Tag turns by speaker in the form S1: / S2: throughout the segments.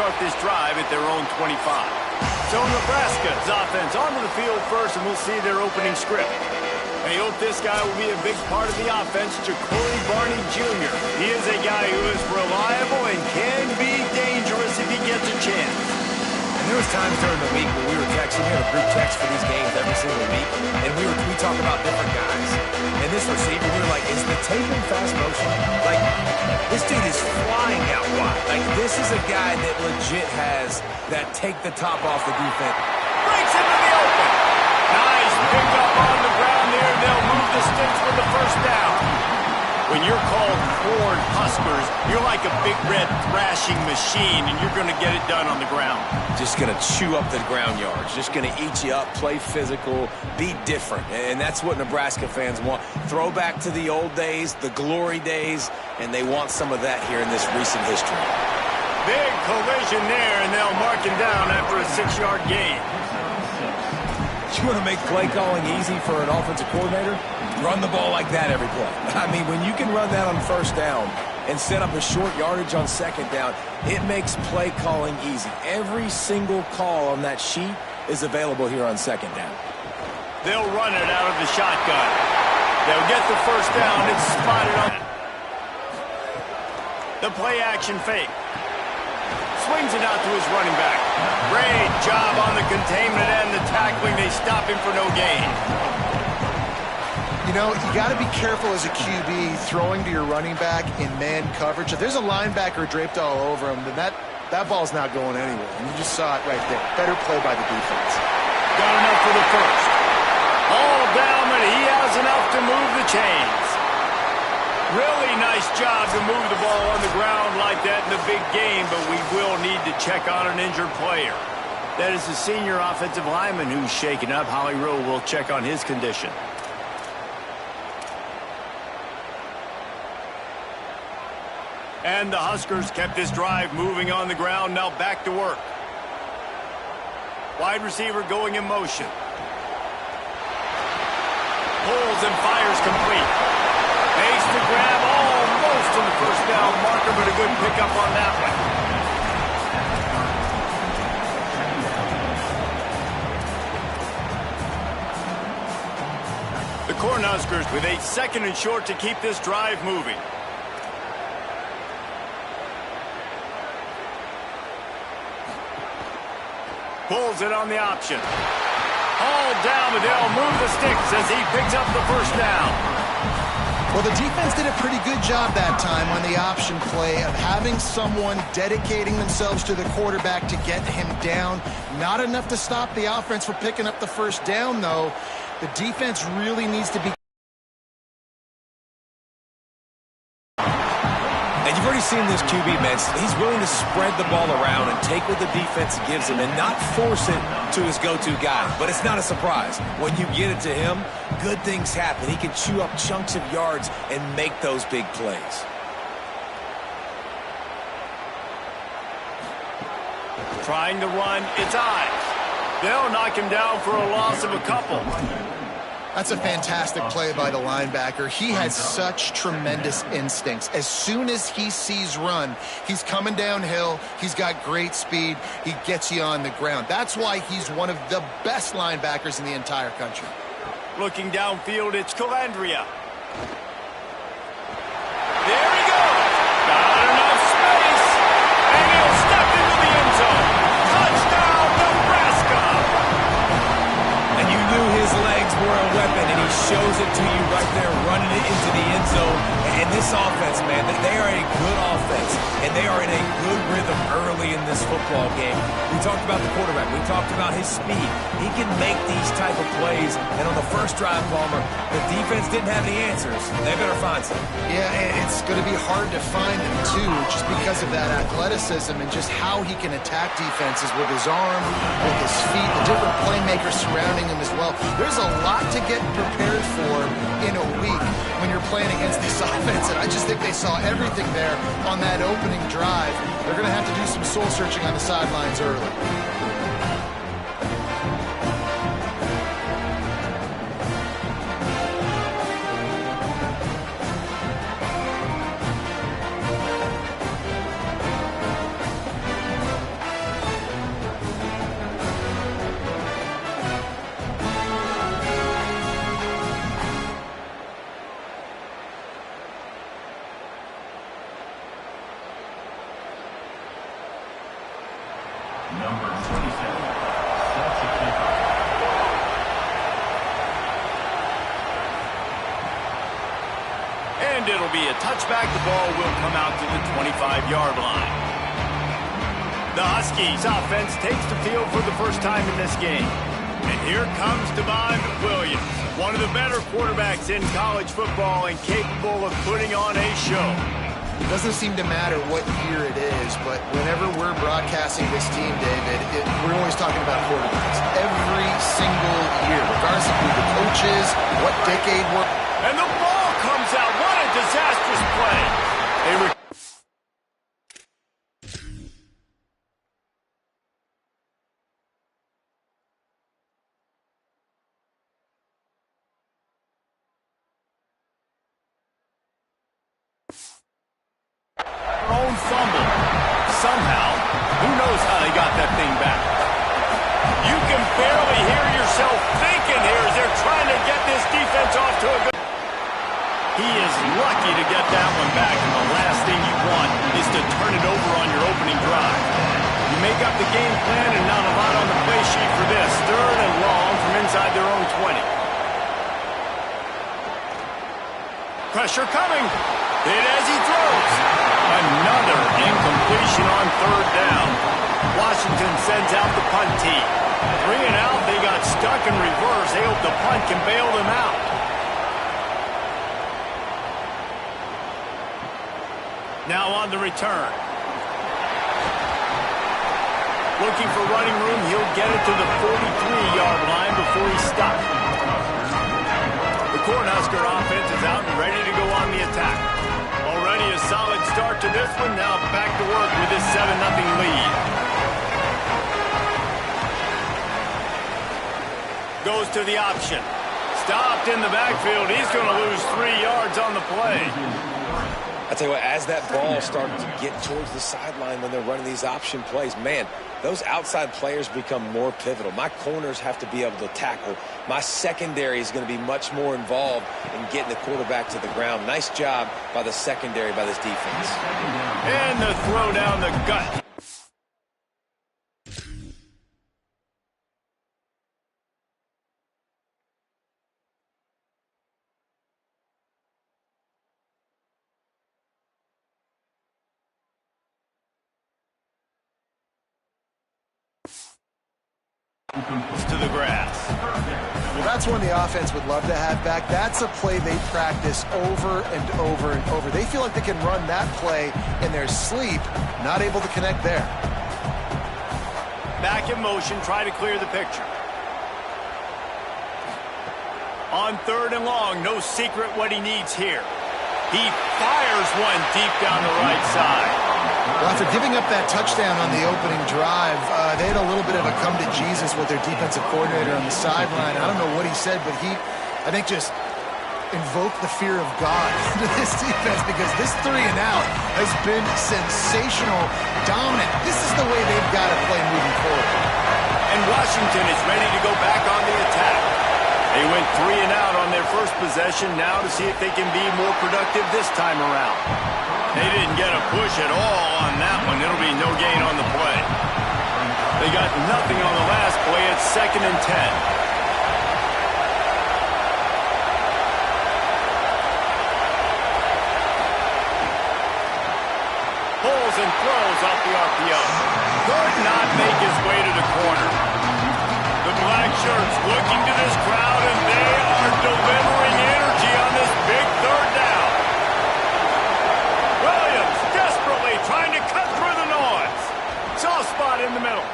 S1: start this drive at their own 25. So Nebraska's offense onto the field first, and we'll see their opening script. They hope this guy will be a big part of the offense, Jacory Barney Jr. He is a guy who is reliable and can be dangerous if he gets a chance.
S2: And there was times during the week when we were texting, we had a group text for these games every single week, and we talk about different guys. And this receiver, we were like, is the tape in fast motion? Like, this dude is flying out wide. Like, this is a guy that legit has that take the top off the defense.
S1: Breaks into the open. Nice pick up on the ground there. They'll move the sticks for the first down. When you're called Corn Huskers, you're like a big red thrashing machine, and you're going to get it done on the ground.
S2: Just going to chew up the ground yards. Just going to eat you up, play physical, be different. And that's what Nebraska fans want. Throw back to the old days, the glory days, and they want some of that here in this recent history.
S1: Big collision there, and they'll mark him down after a 6-yard gain.
S2: You want to make play calling easy for an offensive coordinator? Run the ball like that every play. I mean, when you can run that on first down and set up a short yardage on second down, it makes play calling easy. Every single call on that sheet is available here on second down.
S1: They'll run it out of the shotgun. They'll get the first down. It's spotted on the play action fake. Swings it out to his running back. Great job on the containment and the tackling. They stop him for no gain.
S3: You know, you got to be careful as a QB throwing to your running back in man coverage. If there's a linebacker draped all over him, then that ball's not going anywhere. And you just saw it right there. Better play by the defense.
S1: Got enough for the first. All down, but he has enough to move the chains. Really nice job to move the ball on the ground like that in the big game, but we will need to check on an injured player. That is the senior offensive lineman who's shaken up. Holly Rowe will check on his condition. And the Huskers kept this drive moving on the ground. Now back to work. Wide receiver going in motion. Pulls and fires complete. Base to grab almost to the first down marker, but a good pickup on that one. The Cornhuskers with a 2nd and short to keep this drive moving. Pulls it on the option. All down, but they'll move the sticks as he picks up the first down.
S3: Well, the defense did a pretty good job that time on the option play of having someone dedicating themselves to the quarterback to get him down. Not enough to stop the offense from picking up the first down, though. The defense really needs to be.
S2: And you've already seen this QB, man. He's willing to spread the ball around and take what the defense gives him and not force it to his go-to guy. But it's not a surprise. When you get it to him, good things happen. He can chew up chunks of yards and make those big plays.
S1: Trying to run, it's Ives. They'll knock him down for a loss of a couple.
S3: That's a fantastic play by the linebacker. He has such tremendous instincts. As soon as he sees run, he's coming downhill. He's got great speed. He gets you on the ground. That's why he's one of the best linebackers in the entire country.
S1: Looking downfield, it's Calandria. There he goes. Got enough space. And he'll step into the end zone. Touchdown, Nebraska.
S2: And you knew his legs were a weapon, and he shows it to you right there, running it into the end zone. And this offense, man, they are a good offense, and they are in a good rhythm early in this football game. We talked about the quarterback. We talked about his speed. He can make these type of plays, and on the first drive, Palmer, the defense didn't have any answers. They better find some.
S3: Yeah, it's going to be hard to find him, too, just because of that athleticism and just how he can attack defenses with his arm, with his feet, the different playmakers surrounding him as well. There's a lot to get prepared for in a week when you're playing against this offense, and I just think they saw everything there on that opening drive. They're going to have to do some soul-searching on the sidelines early.
S1: And it'll be a touchback. The ball will come out to the 25-yard line. The Huskies offense takes the field for the first time in this game. And here comes Devon Williams, one of the better quarterbacks in college football and capable of putting on a show.
S3: It doesn't seem to matter what year it is, but whenever we're broadcasting this team, David, we're always talking about quarterbacks. Every single year, regardless of who the coach is, what decade we're...
S1: And the ball comes out. What a disastrous play. Own fumble. Somehow, who knows how they got that thing back. You can barely hear yourself thinking here as they're trying to get this defense off to a good... He is lucky to get that one back, and the last thing you want is to turn it over on your opening drive. You make up the game plan, and not a lot on the play sheet for this. Third and long from inside their own 20. Pressure coming. Hit as he throws. Another incompletion on third down. Washington sends out the punt team. 3 and out, they got stuck in reverse. They hope the punt can bail them out. Now on the return. Looking for running room, he'll get it to the 43-yard line before he's stopped. The Cornhusker offense is out and ready to go on the attack. Already a solid start to this one. Now back to work with this 7-0 lead. Goes to the option. Stopped in the backfield. He's going to lose 3 yards on the play.
S2: I tell you what, as that ball started to get towards the sideline when they're running these option plays, man, those outside players become more pivotal. My corners have to be able to tackle. My secondary is going to be much more involved in getting the quarterback to the ground. Nice job by the secondary, by this defense.
S1: And the throw down the gut. To the grass.
S3: Well, that's one the offense would love to have back. That's a play they practice over and over and over. They feel like they can run that play in their sleep, not able to connect there.
S1: Back in motion, try to clear the picture. On third and long, no secret what he needs here. He fires one deep down the right side.
S3: Well, after giving up that touchdown on the opening drive, they had a little bit of a come to Jesus with their defensive coordinator on the sideline. I don't know what he said, but he, I think, just invoked the fear of God into this defense because this 3 and out has been sensational, dominant. This is the way they've got to play moving forward.
S1: And Washington is ready to go back on the attack. They went 3 and out on their first possession, now to see if they can be more productive this time around. They didn't get a push at all on that one. It'll be no gain on the play. They got nothing on the last play. It's 2nd and 10. Pulls and throws off the RPO. Could not make his way to the corner. The black shirts looking to this crowd, and they are delivering energy on this big third down. Williams desperately trying to cut through the noise. Soft spot in the middle.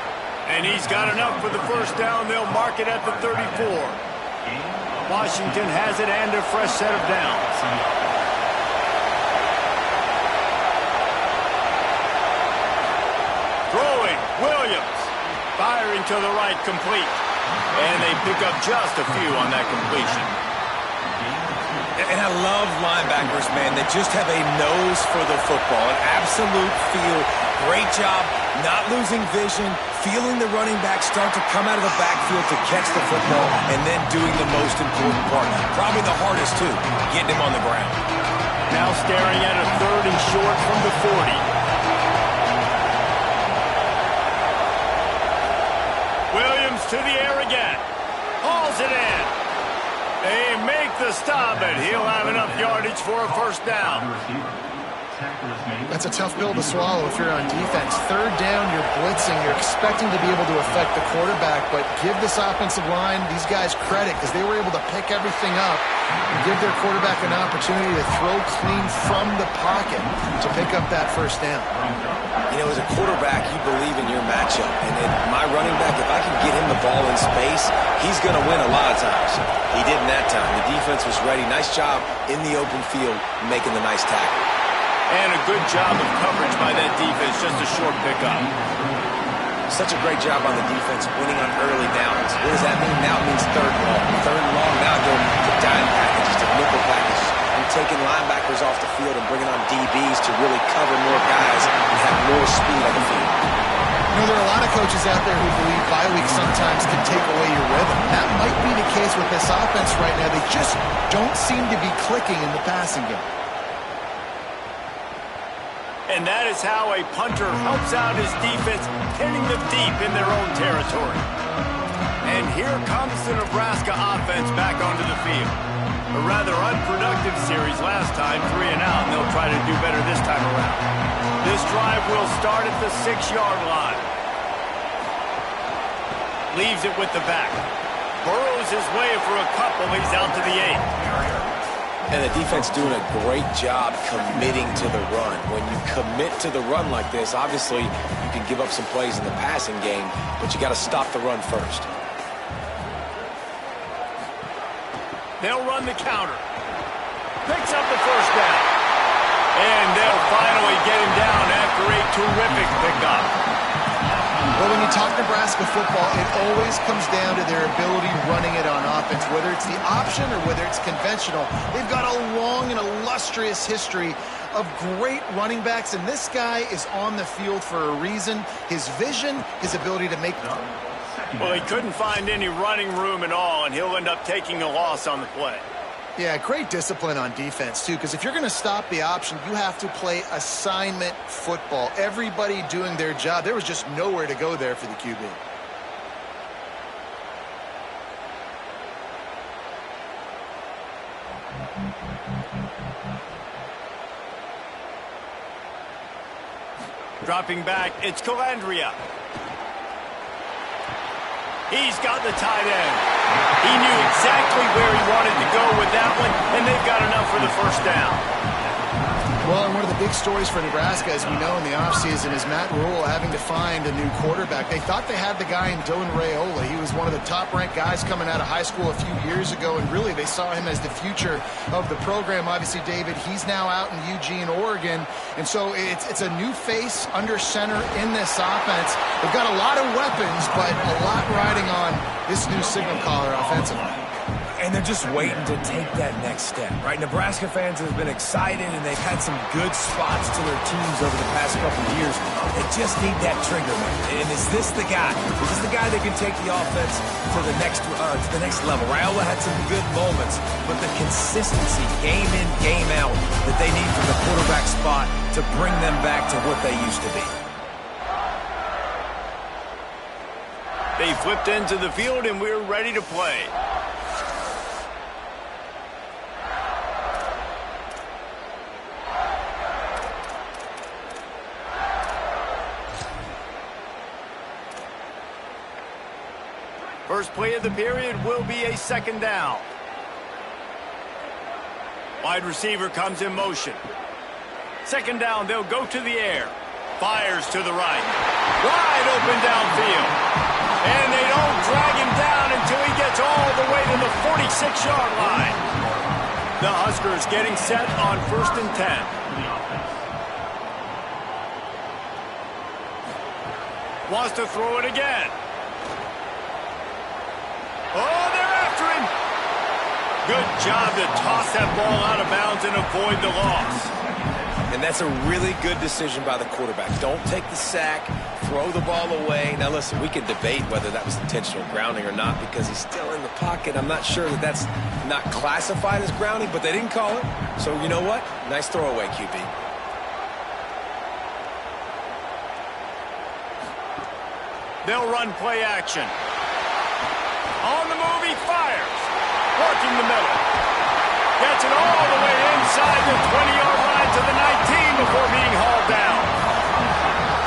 S1: And he's got enough for the first down. They'll mark it at the 34. Washington has it and a fresh set of downs. Throwing, Williams. Firing to the right, complete. And they pick up just a few on that completion.
S2: And I love linebackers, man. They just have a nose for the football, an absolute feel. Great job not losing vision, feeling the running back start to come out of the backfield to catch the football, and then doing the most important part. Probably the hardest, too, getting him on the ground.
S1: Now staring at a 3rd and short from the 40. to the air again. Hauls it in. They make the stop, and he'll have enough yardage for a first down.
S3: That's a tough pill to swallow if you're on defense. Third down, you're blitzing. You're expecting to be able to affect the quarterback, but give this offensive line, these guys, credit because they were able to pick everything up and give their quarterback an opportunity to throw clean from the pocket to pick up that first down.
S2: You know, as a quarterback, you believe in your matchup. And my running back, if I can get him the ball in space, he's going to win a lot of times. He didn't that time. The defense was ready. Nice job in the open field making the nice tackle.
S1: And a good job of coverage by that defense, just a short pickup.
S2: Such a great job on the defense, winning on early downs. What does that mean? Now it means third and long. Third and long, now going to dime packages, to nickel packages. I'm taking linebackers off the field and bringing on DBs to really cover more guys and have more speed on the field.
S3: You know, there are a lot of coaches out there who believe bye weeks sometimes can take away your rhythm. That might be the case with this offense right now. They just don't seem to be clicking in the passing game.
S1: And that is how a punter helps out his defense, hitting them deep in their own territory. And here comes the Nebraska offense back onto the field. A rather unproductive series last time, 3 and out, and they'll try to do better this time around. This drive will start at the 6-yard line. Leaves it with the back. Burrows his way for a couple. He's out to the 8.
S2: And the defense doing a great job committing to the run. When you commit to the run like this, obviously you can give up some plays in the passing game, but you got to stop the run first.
S1: They'll run the counter. Picks up the first down. And they'll finally get him down after a terrific pickup.
S3: Well, when you talk Nebraska football, it always comes down to their ability running it on offense. Whether it's the option or whether it's conventional, they've got a long and illustrious history of great running backs, and this guy is on the field for a reason. His vision, his ability to make...
S1: Well, he couldn't find any running room at all, and he'll end up taking a loss on the play.
S3: Yeah, great discipline on defense, too, because if you're going to stop the option, you have to play assignment football. Everybody doing their job. There was just nowhere to go there for the QB.
S1: Dropping back, it's Calandria. He's got the tight end. He knew exactly where he wanted to go with that one, and they've got enough for the first down.
S3: Well, and one of the big stories for Nebraska, as we know in the offseason, is Matt Rhule having to find a new quarterback. They thought they had the guy in Dylan Raiola. He was one of the top-ranked guys coming out of high school a few years ago, and really they saw him as the future of the program. Obviously, David, he's now out in Eugene, Oregon, and so it's a new face under center in this offense. They've got a lot of weapons, but a lot riding on this new signal caller offensively.
S2: And they're just waiting to take that next step, right? Nebraska fans have been excited, and they've had some good spots to their teams over the past couple of years. They just need that trigger, man. And is this the guy? Is this the guy that can take the offense to the next level? Raiola had some good moments, but the consistency, game in, game out, that they need from the quarterback spot to bring them back to what they used to be.
S1: They flipped into the field, and we're ready to play. First play of the period will be a second down. Wide receiver comes in motion. Second down, they'll go to the air. Fires to the right. Wide open downfield. And they don't drag him down until he gets all the way to the 46-yard line. The Huskers getting set on 1st and 10. Wants to throw it again. Oh, they're after him. Good job to toss that ball out of bounds and avoid the loss.
S2: And that's a really good decision by the quarterback. Don't take the sack, throw the ball away. Now, listen, we can debate whether that was intentional grounding or not because he's still in the pocket. I'm not sure that that's not classified as grounding, but they didn't call it. So, you know what? Nice throwaway, QB.
S1: They'll run play action. On the move, he fires. Working the middle. Gets it all the way inside the 20-yard line to the 19 before being hauled down.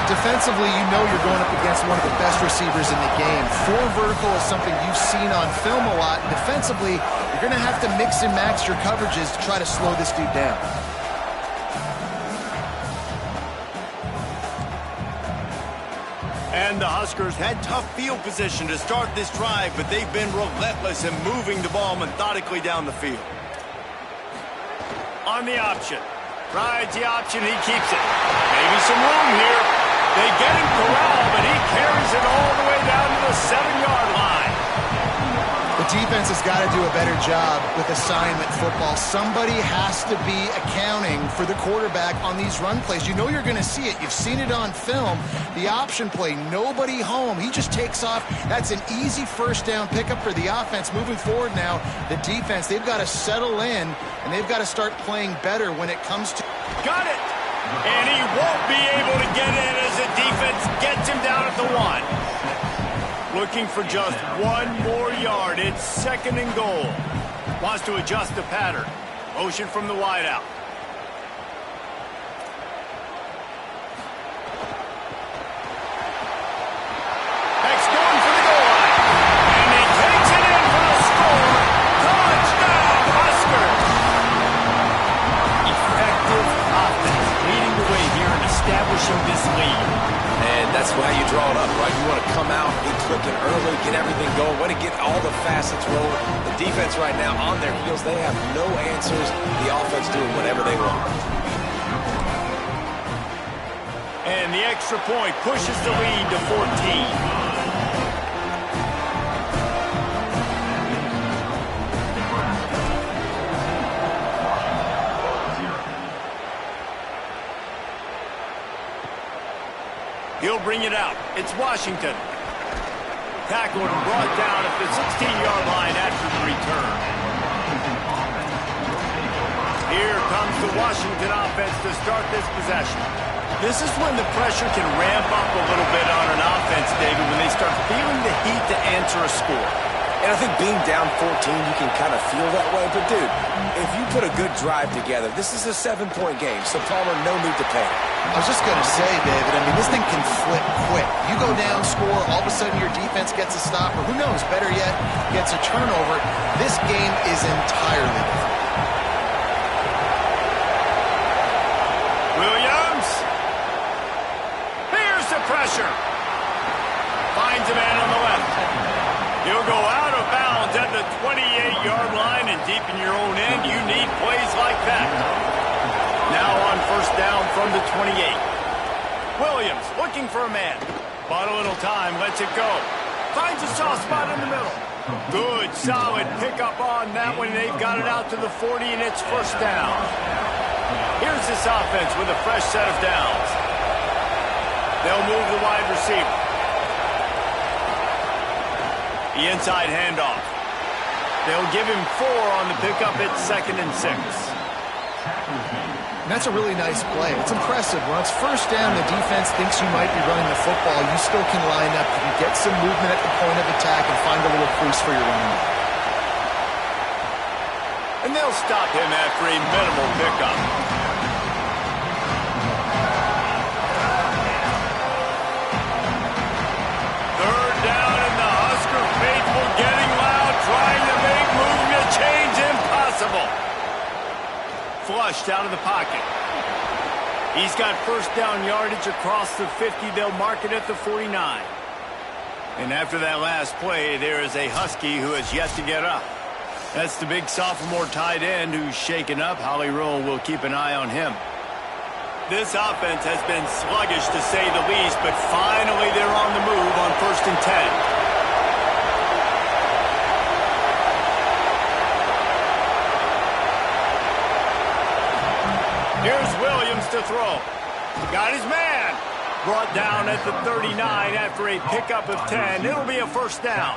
S3: Defensively, you know you're going up against one of the best receivers in the game. Four vertical is something you've seen on film a lot. And defensively, you're going to have to mix and match your coverages to try to slow this dude down.
S1: And the Huskers had tough field position to start this drive, but they've been relentless in moving the ball methodically down the field. On the option. Rides the option, he keeps it. Maybe some room here. They get him corralled, but he carries it all the way down to the 7-yard line.
S3: The defense has got to do a better job with assignment football. Somebody has to be accounting for the quarterback on these run plays. You know you're going to see it. You've seen it on film. The option play, nobody home. He just takes off. That's an easy first down pickup for the offense. Moving forward now, the defense, they've got to settle in, and they've got to start playing better when it comes to...
S1: Got it! And he won't be able to get in as the defense gets him down at the 1. Looking for just one more yard. It's 2nd and goal. Wants to adjust the pattern. Motion from the wideout. Next going for the goal line. And he takes it in for the score. Touchdown, Huskers! Effective offense leading the way here and establishing this lead.
S2: And that's how you draw it up, right? You want to come out, get clicking early, get everything going, want to get all the facets rolling. The defense right now on their heels, they have no answers. The offense doing whatever they want.
S1: And the extra point pushes the lead to 14. He'll bring it out. It's Washington. Tackled and brought down at the 16-yard line after the return. Here comes the Washington offense to start this possession. This is when the pressure can ramp up a little bit on an offense, David, when they start feeling the heat to answer a score.
S2: And I think being down 14, you can kind of feel that way. But, dude, if you put a good drive together, this is a 7-point game, so Palmer, no need to panic.
S3: I was just going to say, David, I mean, this thing can flip quick. You go down, score, all of a sudden your defense gets a stop, or who knows, better yet, gets a turnover. This game is entirely different.
S1: Williams. Here's the pressure. Finds a man on the left. He'll go out of bounds at the 28-yard line, and deep in your own end, you need plays like that. Now on first down from the 28. Williams looking for a man. Bought a little time, lets it go. Finds a soft spot in the middle. Good, solid pickup on that one. They've got it out to the 40, and it's first down. Here's this offense with a fresh set of downs. They'll move the wide receiver. The inside handoff. They'll give him 4 on the pickup at 2nd and 6.
S3: And that's a really nice play. It's impressive. When it's first down, the defense thinks you might be running the football. You still can line up. You can get some movement at the point of attack and find a little crease for your running back.
S1: And they'll stop him after a minimal pickup. Third down, and the Husker faithful getting loud, trying to make moving the chains impossible. Flushed out of the pocket. He's got first down yardage across the 50. They'll mark it at the 49. And after that last play, there is a Husky who has yet to get up. That's the big sophomore tight end who's shaken up. Holly Rowe will keep an eye on him. This offense has been sluggish to say the least, but finally they're on the move on 1st and 10. Here's Williams to throw. Got his man. Brought down at the 39 after a pickup of 10. It'll be a first down.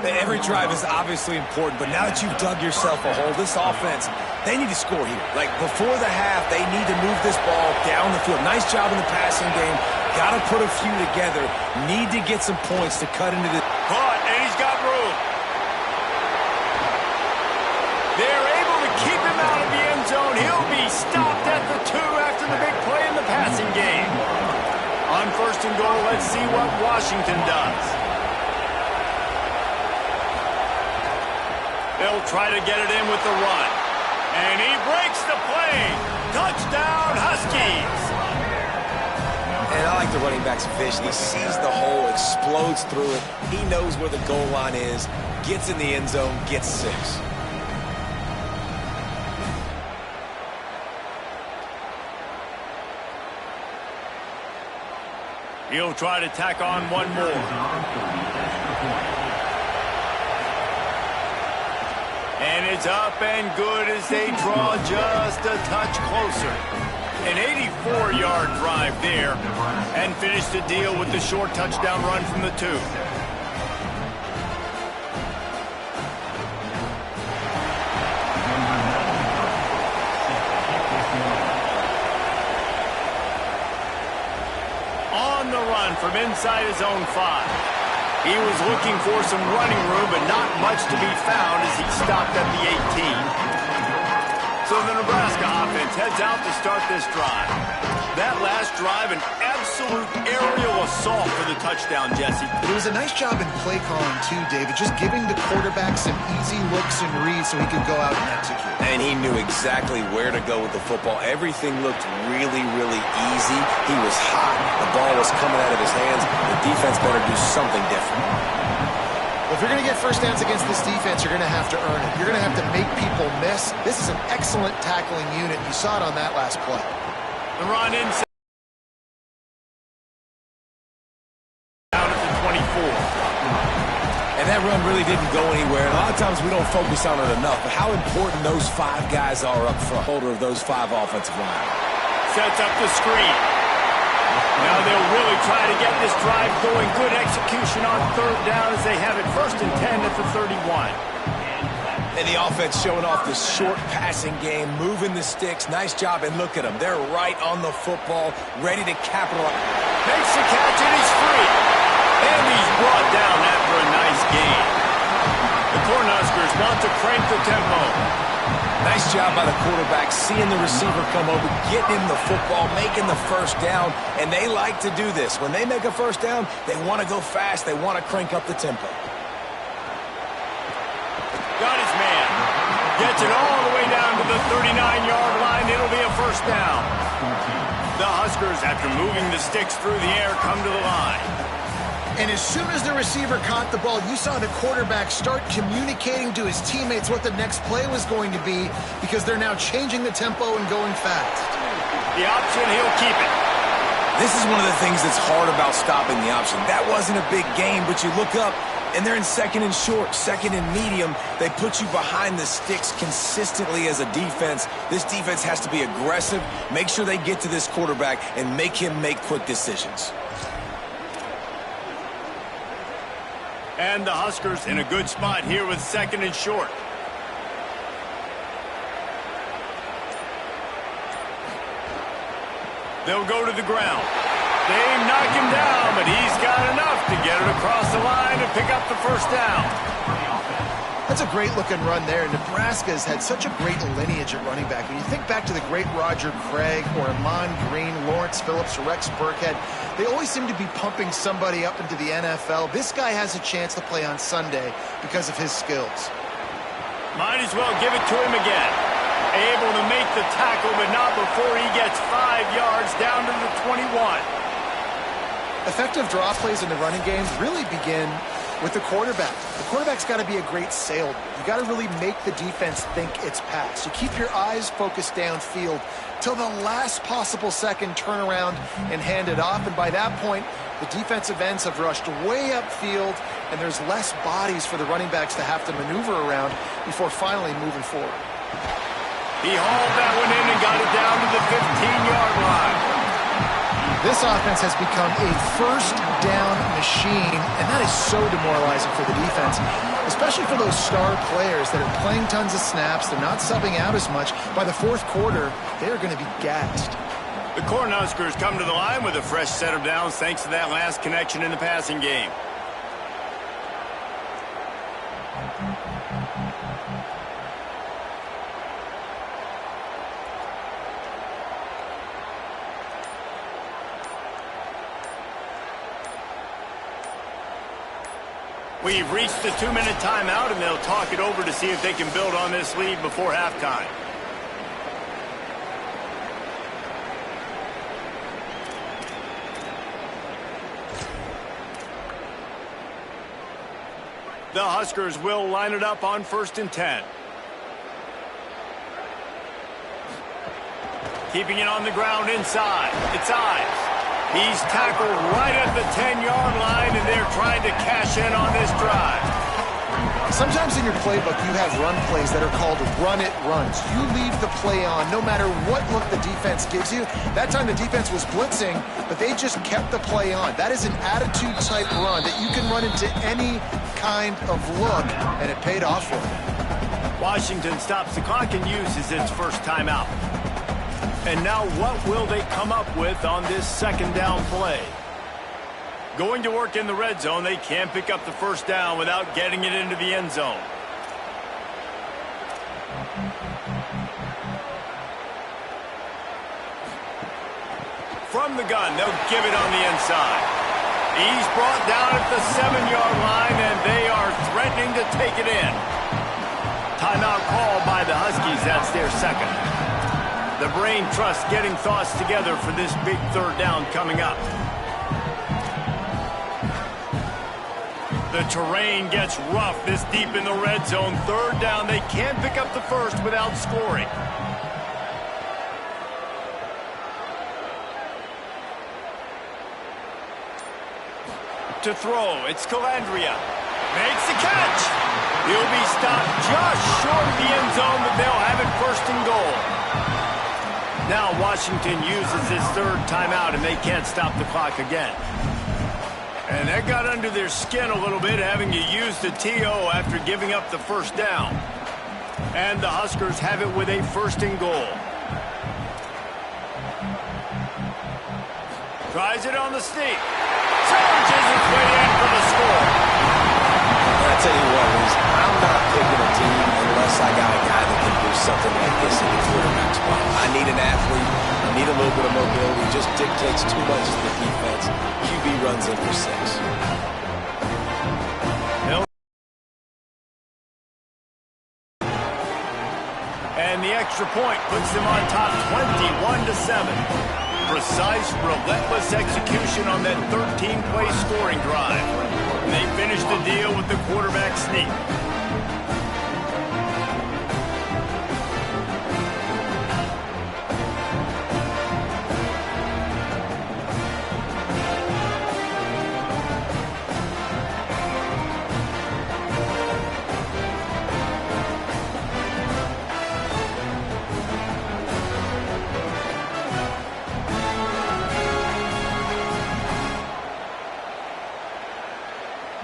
S2: Every drive is obviously important, but now that you've dug yourself a hole, this offense, they need to score here. Like, before the half, they need to move this ball down the field. Nice job in the passing game. Got to put a few together. Need to get some points to cut into the...
S1: Caught, and he's got room. They're able to keep him out of the end zone. He'll be stopped at the 2 after the big play in the passing game. On 1st and goal, let's see what Washington does. They'll try to get it in with the run. And he breaks the play. Touchdown, Huskies.
S2: And I like the running back's vision. He sees the hole, explodes through it. He knows where the goal line is, gets in the end zone, gets 6.
S1: He'll try to tack on one more. And it's up and good as they draw just a touch closer. An 84-yard drive there, and finish the deal with the short touchdown run from the 2. On the run from inside his own 5. He was looking for some running room, but not much to be found as he stopped at the 18. So the Nebraska offense heads out to start this drive. That last drive, an absolute aerial assault for the touchdown, Jesse.
S3: It was a nice job in play calling, too, David, just giving the quarterback some easy looks and reads so he could go out and execute.
S2: And he knew exactly where to go with the football. Everything looked really, really easy. He was hot. The ball was coming out of his hands. The defense better do something different.
S3: Well, if you're going to get first downs against this defense, you're going to have to earn it. You're going to have to make people miss. This is an excellent tackling unit. You saw it on that last play.
S1: The run inside. Down at the 24.
S2: And that run really didn't go anywhere. And a lot of times we don't focus on it enough, but how important those 5 guys are up front. Holder of those 5 offensive line.
S1: Sets up the screen. Now they'll really try to get this drive going. Good execution on 3rd down as they have it 1st and 10 at the 31.
S2: And the offense showing off the short passing game, moving the sticks. Nice job, and look at them. They're right on the football, ready to capitalize.
S1: Makes the catch, and he's free. And he's brought down after a nice gain. The Cornhuskers want to crank the tempo.
S2: Nice job by the quarterback, seeing the receiver come over, getting him the football, making the first down, and they like to do this. When they make a first down, they want to go fast. They want to crank up the tempo.
S1: Got his man. Gets it all the way down to the 39-yard line. It'll be a first down. The Huskers, after moving the sticks through the air, come to the line.
S3: And as soon as the receiver caught the ball, you saw the quarterback start communicating to his teammates what the next play was going to be, because they're now changing the tempo and going fast.
S1: The option, he'll keep it.
S2: This is one of the things that's hard about stopping the option. That wasn't a big game, but you look up, and they're in 2nd and short, 2nd and medium. They put you behind the sticks consistently as a defense. This defense has to be aggressive, make sure they get to this quarterback, and make him make quick decisions.
S1: And the Huskers in a good spot here with 2nd and short. They'll go to the ground. They knock him down, but he's got enough to get it across the line and pick up the first down.
S3: That's a great-looking run there. Nebraska has had such a great lineage at running back. When you think back to the great Roger Craig or Amon Green, Lawrence Phillips, Rex Burkhead, they always seem to be pumping somebody up into the NFL. This guy has a chance to play on Sunday because of his skills.
S1: Might as well give it to him again. Able to make the tackle, but not before he gets 5 yards down to the 21.
S3: Effective draw plays in the running game really begin with the quarterback. The quarterback's got to be a great salesman. You got to really make the defense think it's pass. You keep your eyes focused downfield till the last possible second, turn around and hand it off. And by that point, the defensive ends have rushed way upfield, and there's less bodies for the running backs to have to maneuver around before finally moving forward.
S1: He hauled that one in and got it down to the 15-yard line.
S3: This offense has become a first down machine, and that is so demoralizing for the defense, especially for those star players that are playing tons of snaps. They're not subbing out as much. By the 4th quarter, they're going to be gassed.
S1: The Cornhuskers come to the line with a fresh set of downs thanks to that last connection in the passing game. We've reached the 2-minute timeout, and they'll talk it over to see if they can build on this lead before halftime. The Huskers will line it up on 1st and 10. Keeping it on the ground inside. It's Ives. He's tackled right at the 10-yard line, and they're trying to cash in on this drive.
S3: Sometimes in your playbook, you have run plays that are called run-it runs. You leave the play on no matter what look the defense gives you. That time the defense was blitzing, but they just kept the play on. That is an attitude-type run that you can run into any kind of look, and it paid off for them.
S1: Washington stops the clock and uses its first timeout. And now what will they come up with on this 2nd down play? Going to work in the red zone, they can't pick up the 1st down without getting it into the end zone. From the gun, they'll give it on the inside. He's brought down at the 7-yard line, and they are threatening to take it in. Timeout called by the Huskies. That's their 2nd. The brain trust getting thoughts together for this big 3rd down coming up. The terrain gets rough this deep in the red zone. 3rd down, they can't pick up the 1st without scoring. To throw, it's Calandria. Makes the catch. He'll be stopped just short of the end zone, but they'll have it 1st and goal. Now Washington uses his 3rd timeout, and they can't stop the clock again. And that got under their skin a little bit, having to use the TO after giving up the 1st down. And the Huskers have it with a 1st and goal. Tries it on the sneak. Charges his way in for the score.
S2: I tell you what, Reese, I'm not picking a team unless I got a guy that can do something like this in the quarterback spot. I need an athlete. I need a little bit of mobility. Just dictates too much to the defense. QB runs in for 6.
S1: And the extra point puts them on top 21-7. Precise, relentless execution on that 13-play scoring drive. And they finish the deal with the quarterback sneak.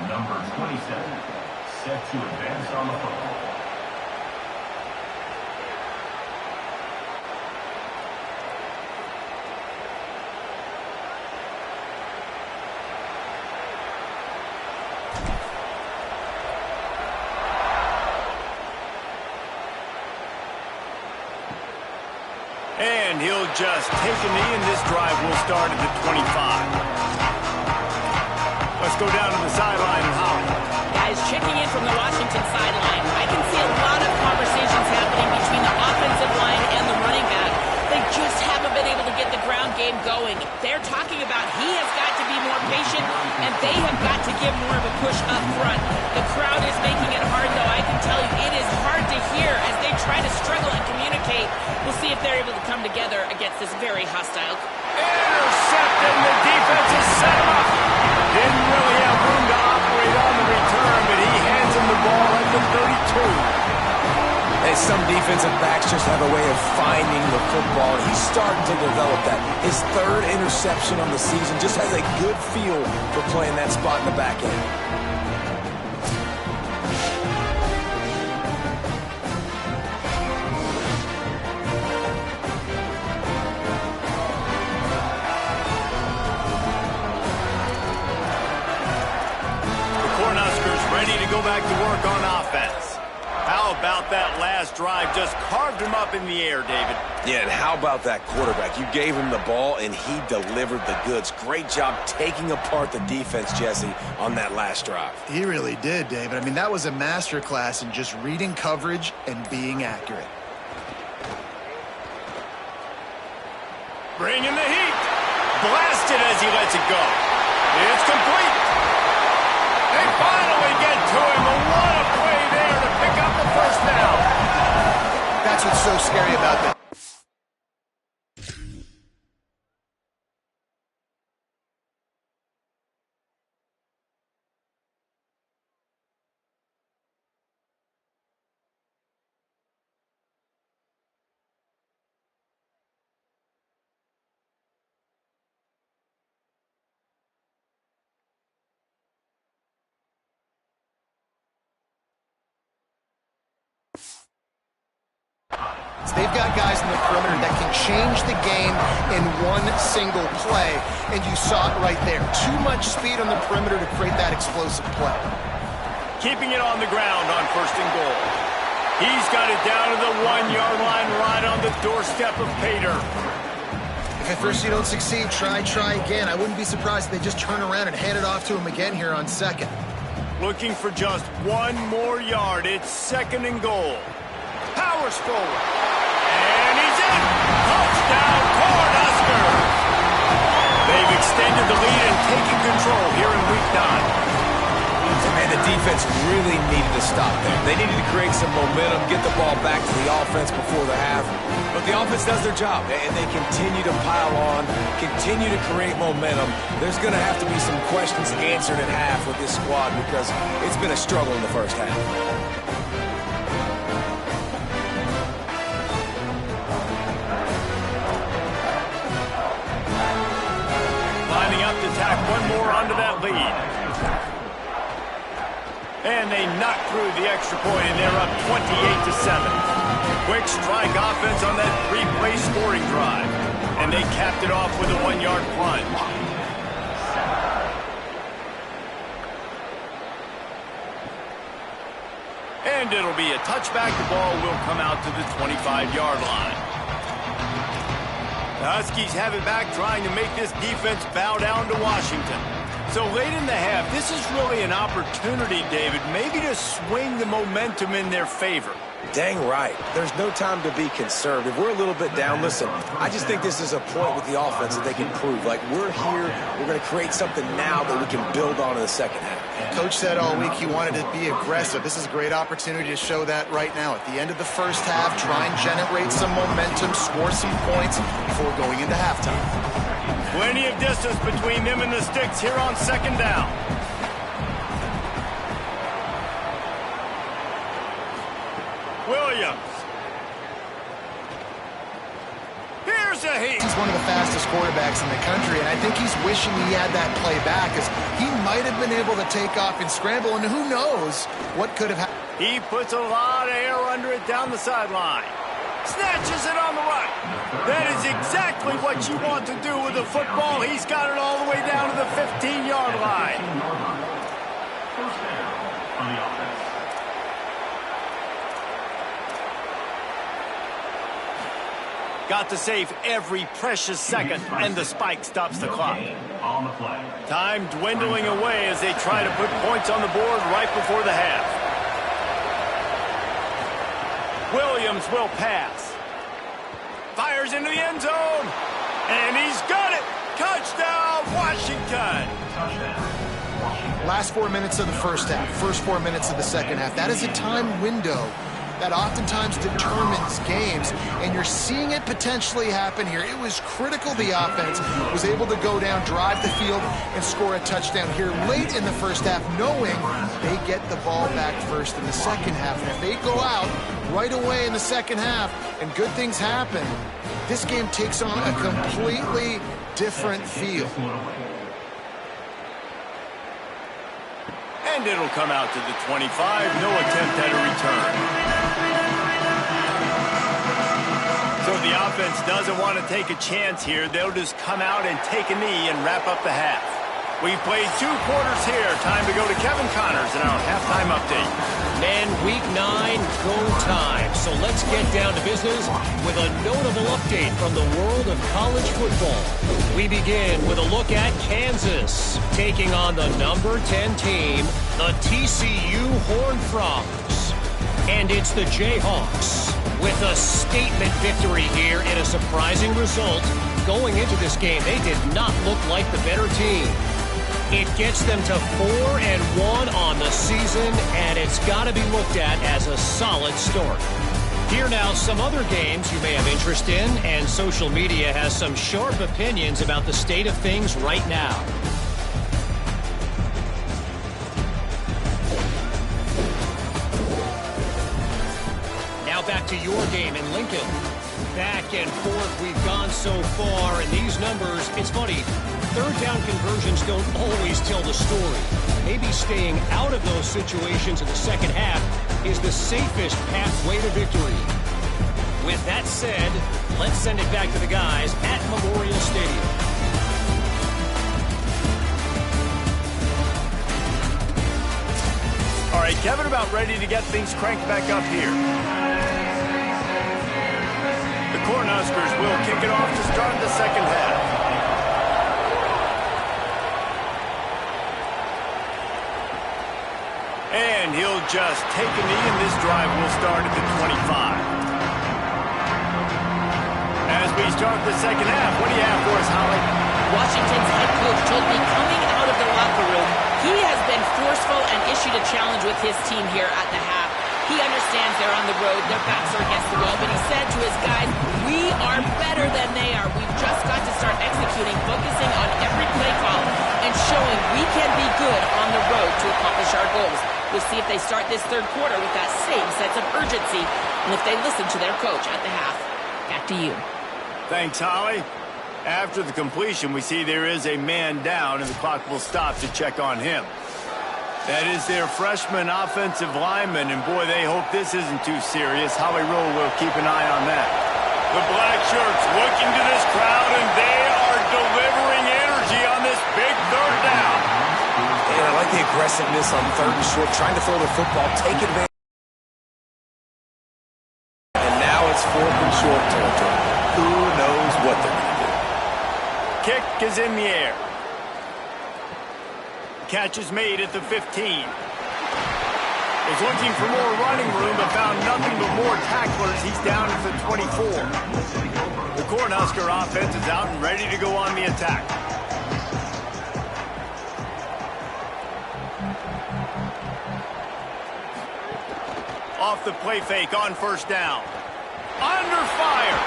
S4: Number 27, set to advance on the football.
S1: And he'll just take a knee, and this drive will start at the 25. Let's go down to the sideline and Holly.
S5: Guys, checking in from the Washington sideline. I can see a lot of conversations happening between the offensive line and the running back. They just haven't been able to get the ground game going. They're talking about he has got to be more patient, and they have got to give more of a push up front. The crowd is making it hard, though. I can tell you it is hard to hear as they try to struggle and communicate. We'll see if they're able to come together against this very hostile.
S1: Intercepted, and the defense is set him up. Didn't really have room to operate on the return, but he hands him the ball at the 32.
S2: And some defensive backs just have a way of finding the football. He's starting to develop that. His 3rd interception on the season, just has a good feel for playing that spot in the back end.
S1: ready to go back to work on offense. How about that last drive? Just carved him up in the air, David.
S2: Yeah, and how about that quarterback? You gave him the ball, and he delivered the goods. Great job taking apart the defense, Jesse, on that last drive.
S3: He really did, David. I mean, that was a masterclass in just reading coverage and being accurate.
S1: Bringing the heat. Blasted as he lets it go. It's complete. They finally get to him. A lot of play there to pick up the first down.
S3: That's what's so scary about that. They've got guys in the perimeter that can change the game in one single play, and you saw it right there. Too much speed on the perimeter to create that explosive play.
S1: Keeping it on the ground on 1st and goal. He's got it down to the 1-yard line right on the doorstep of Pater.
S3: If at first you don't succeed, try again. I wouldn't be surprised if they just turn around and hand it off to him again here on 2nd.
S1: Looking for just 1 more yard. It's 2nd and goal. Powers forward. And he's in. Touchdown, Cornhuskers. They've extended the lead and taken control here in Week 9.
S2: Man, the defense really needed to stop there. They needed to create some momentum, get the ball back to the offense before the half. But the offense does their job, and they continue to pile on, continue to create momentum. There's going to have to be some questions answered at half with this squad because it's been a struggle in the first half.
S1: Lining up to tack one more onto that lead. And they knock through the extra point, and they're up 28-7. Quick strike offense on that 3-play scoring drive. And they capped it off with a 1-yard plunge. And it'll be a touchback. The ball will come out to the 25-yard line. The Huskies have it back, trying to make this defense bow down to Washington. So late in the half, this is really an opportunity, David, maybe to swing the momentum in their favor.
S2: Dang right. There's no time to be conservative. We're a little bit down. Listen, I just think this is a point with the offense that they can prove. Like, we're here, we're going to create something now that we can build on in the second half.
S3: Coach said all week he wanted to be aggressive. This is a great opportunity to show that right now. At the end of the first half, try and generate some momentum, score some points before going into halftime.
S1: Plenty of distance between them and the sticks here on 2nd down. Williams. Here's a heat.
S3: He's one of the fastest quarterbacks in the country, and I think he's wishing he had that play back, as he might have been able to take off and scramble, and who knows what could have happened.
S1: He puts a lot of air under it down the sideline. Snatches it on the right. That is exactly what you want to do with the football. He's got it all the way down to the 15-yard line.
S4: First down on the offense.
S1: Got to save every precious second, and the spike stops the clock.
S4: On the play.
S1: Time dwindling away as they try to put points on the board right before the half. Williams will pass. Fires into the end zone. And he's got it. Touchdown, Washington.
S4: Touchdown, Washington.
S3: Last 4 minutes of the first half, first 4 minutes of the second half. That is a time window that oftentimes determines games, and you're seeing it potentially happen here. It was critical the offense was able to go down, drive the field, and score a touchdown here late in the first half, knowing they get the ball back first in the second half. And if they go out right away in the second half and good things happen, this game takes on a completely different feel.
S1: And it'll come out to the 25. No attempt at a return. So the offense doesn't want to take a chance here. They'll just come out and take a knee and wrap up the half. We've played 2 quarters here. Time to go to Kevin Connors in our halftime update.
S6: Men, week 9, go time. So let's get down to business with a notable update from the world of college football. We begin with a look at Kansas taking on the number 10 team, the TCU Horned Frogs. And it's the Jayhawks with a statement victory here in a surprising result. Going into this game, they did not look like the better team. It gets them to 4-1 on the season, and it's got to be looked at as a solid start. Here now, some other games you may have interest in, and social media has some sharp opinions about the state of things right now. Now back to your game in Lincoln. Back and forth we've gone so far, and these numbers, it's funny, third down conversions don't always tell the story. Maybe staying out of those situations in the second half is the safest pathway to victory. With that said, let's send it back to the guys at Memorial Stadium.
S1: All right, Kevin, about ready to get things cranked back up here. The Cornhuskers will kick it off to start the second half. And he'll just take a knee, and this drive will start at the 25. As we start the second half, what do you have for us, Holly?
S5: Washington's head coach told me coming out of the locker room, he has been forceful and issued a challenge with his team here at the half. He understands they're on the road, their backs are against the wall, but he said to his guys, we are better than they are. We've just got to start executing, focusing on every play call, and showing we can be good on the road to accomplish our goals. We'll see if they start this third quarter with that same sense of urgency, and if they listen to their coach at the half. Back to you.
S1: Thanks, Holly. After the completion, we see there is a man down, and the clock will stop to check on him. That is their freshman offensive lineman, and boy, they hope this isn't too serious. Howie Rowe will keep an eye on that. The black shirts looking to this crowd, and they are delivering energy on this big third down.
S2: And I like the aggressiveness on 3rd and short, trying to throw the football, take advantage. And now it's 4th and short territory. Who knows what they're going to do?
S1: Kick is in the air. Catch is made at the 15. Was looking for more running room, but found nothing but more tacklers. He's down at the 24. The Cornhusker offense is out and ready to go on the attack. Off the play fake on first down. Under fire.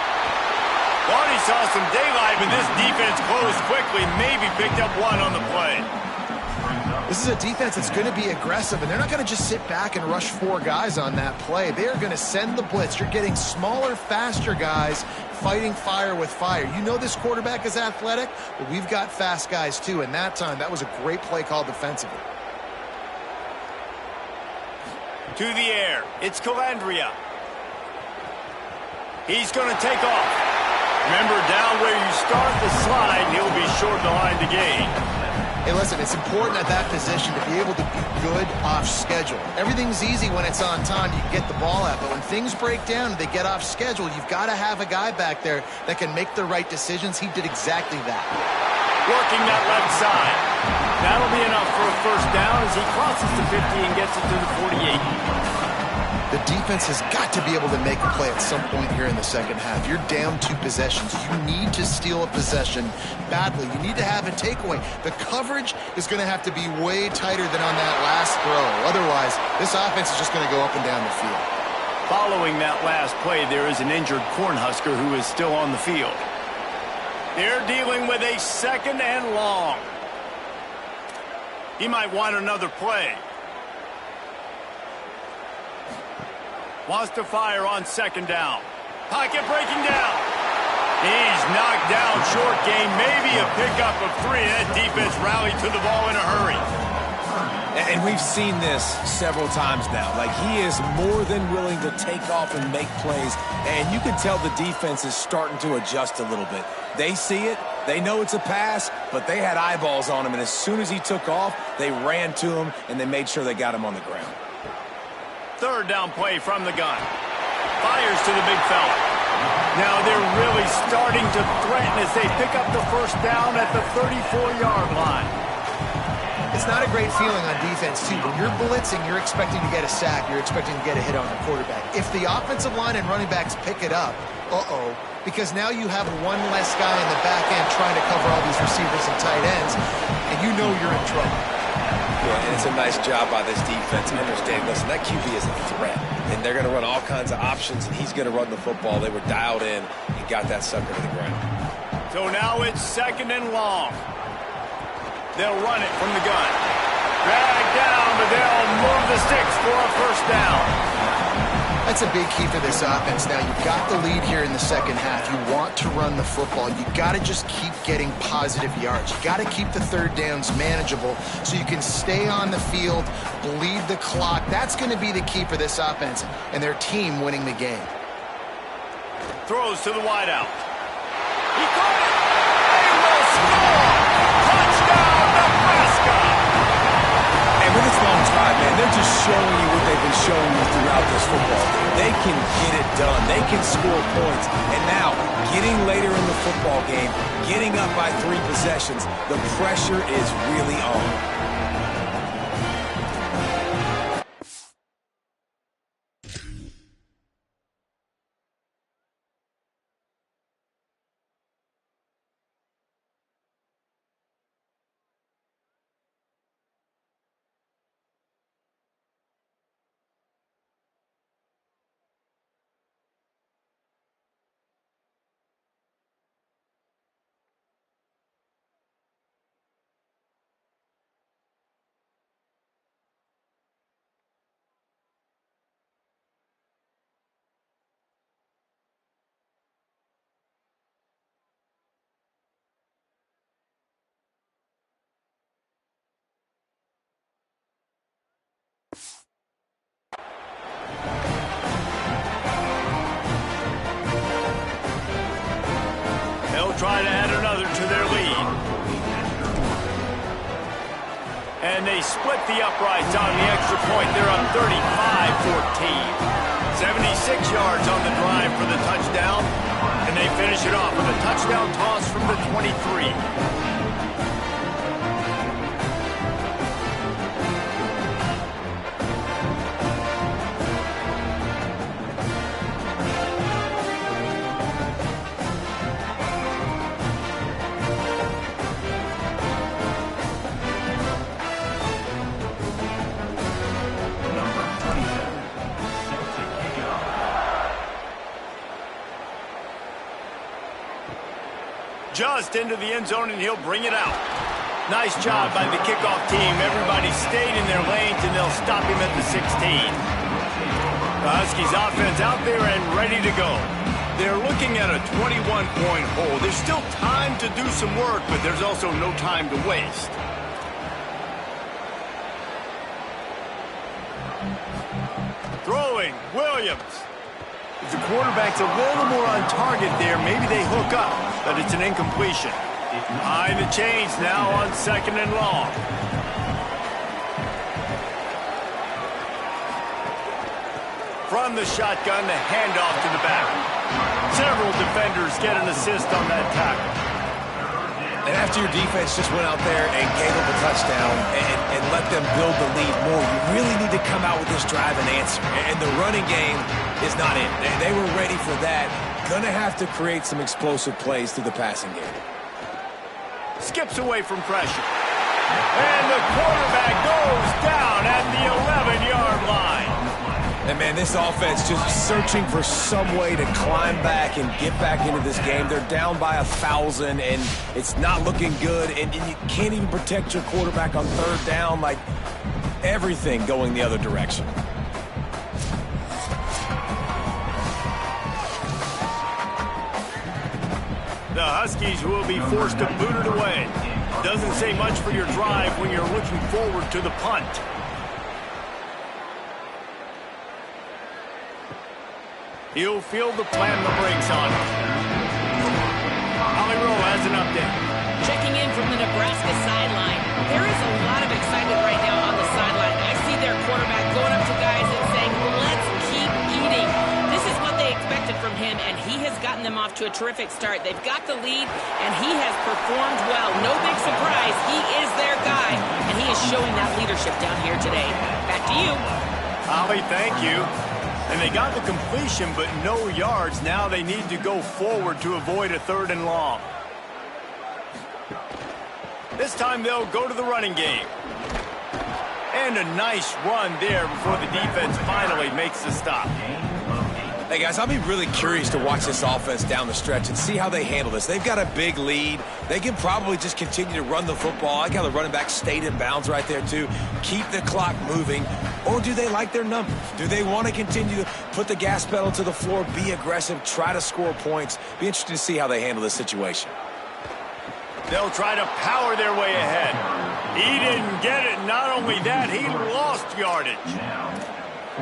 S1: Thought he saw some daylight, but this defense closed quickly. Maybe picked up one on the play.
S3: This is a defense that's going to be aggressive, and they're not going to just sit back and rush 4 guys on that play. They are going to send the blitz. You're getting smaller, faster guys fighting fire with fire. You know this quarterback is athletic, but we've got fast guys too, and that time, that was a great play call defensively.
S1: To the air, it's Calandria. He's going to take off. Remember, down where you start the slide, and he'll be short the line to gain.
S3: Hey, listen, it's important at that position to be able to be good off schedule. Everything's easy when it's on time. You can get the ball out. But when things break down and they get off schedule, you've got to have a guy back there that can make the right decisions. He did exactly that.
S1: Working that left side. That'll be enough for a first down as he crosses the 50 and gets it to the 48.
S3: The defense has got to be able to make a play at some point here in the second half. You're down 2 possessions. You need to steal a possession badly. You need to have a takeaway. The coverage is going to have to be way tighter than on that last throw. Otherwise, this offense is just going to go up and down the field.
S1: Following that last play, there is an injured Cornhusker who is still on the field. They're dealing with a 2nd and long. He might want another play. Wants to fire on 2nd down. Pocket breaking down. He's knocked down short game. Maybe a pickup of 3. That defense rallied to the ball in a hurry.
S2: And we've seen this several times now. Like, he is more than willing to take off and make plays. And you can tell the defense is starting to adjust a little bit. They see it. They know it's a pass, but they had eyeballs on him, and as soon as he took off, they ran to him, and they made sure they got him on the ground.
S1: Third down play from the gun. Fires to the big fella. Now they're really starting to threaten as they pick up the first down at the 34-yard line.
S3: It's not a great feeling on defense, too. When you're blitzing, you're expecting to get a sack. You're expecting to get a hit on the quarterback. If the offensive line and running backs pick it up, because now you have one less guy in the back end trying to cover all these receivers and tight ends, and you know you're in trouble.
S2: Yeah, and it's a nice job by this defense understanding, listen, that QB is a threat, and they're going to run all kinds of options, and he's going to run the football. They were dialed in and got that sucker to the ground.
S1: So now it's 2nd and long. They'll run it from the gun. Drag down, but they'll move the sticks for a first down.
S3: That's a big key for this offense. Now, you've got the lead here in the second half. You want to run the football. You got to just keep getting positive yards. You got to keep the third downs manageable so you can stay on the field, bleed the clock. That's going to be the key for this offense and their team winning the game.
S1: Throws to the wideout. He caught it. They will score. Touchdown, Nebraska.
S2: And with this long drive, man, they're just showing you what they've been showing you throughout this football. They can get it done. They can score points. And now, getting later in the football game, getting up by 3 possessions, the pressure is really on.
S1: Try to add another to their lead. And they split the uprights on the extra point. They're up 35-14. 76 yards on the drive for the touchdown. And they finish it off with a touchdown toss from the 23. Just into the end zone, and he'll bring it out. Nice job by the kickoff team. Everybody stayed in their lanes, and they'll stop him at the 16. The Huskies offense out there and ready to go. They're looking at a 21-point hole. There's still time to do some work, but there's also no time to waste. Throwing, Williams. If the quarterback's a little more on target there, maybe they hook up, but it's an incompletion. Behind the chains now on 2nd and long. From the shotgun, the handoff to the back. Several defenders get an assist on that tackle.
S2: And after your defense just went out there and gave up a touchdown and let them build the lead more, you really need to come out with this drive and answer. And the running game is not in. They were ready for that. Gonna have to create some explosive plays through the passing game.
S1: Skips away from pressure. And the quarterback goes down at the 11-yard line.
S2: And, man, this offense just searching for some way to climb back and get back into this game. They're down by 1,000, and it's not looking good. And you can't even protect your quarterback on 3rd down. Like, everything going the other direction.
S1: The Huskies will be forced to boot it away. Doesn't say much for your drive when you're looking forward to the punt. He'll field the plan the brakes on. Holly Rowe has an update.
S5: Checking in from the Nebraska sideline. There is a lot of excitement right now on the sideline. I see their quarterback going up to guys and saying, let's keep eating. This is what they expected from him, and he has gotten them off to a terrific start. They've got the lead, and he has performed well. No big surprise. He is their guy, and he is showing that leadership down here today. Back to you.
S1: Holly, thank you. And they got the completion, but no yards. Now they need to go forward to avoid a 3rd and long. This time they'll go to the running game. And a nice run there before the defense finally makes the stop.
S2: Hey, guys, I'll be really curious to watch this offense down the stretch and see how they handle this. They've got a big lead. They can probably just continue to run the football. I got the running back stayed in bounds right there, too. Keep the clock moving. Or do they like their numbers? Do they want to continue to put the gas pedal to the floor, be aggressive, try to score points? Be interested to see how they handle this situation.
S1: They'll try to power their way ahead. He didn't get it. Not only that, he lost yardage.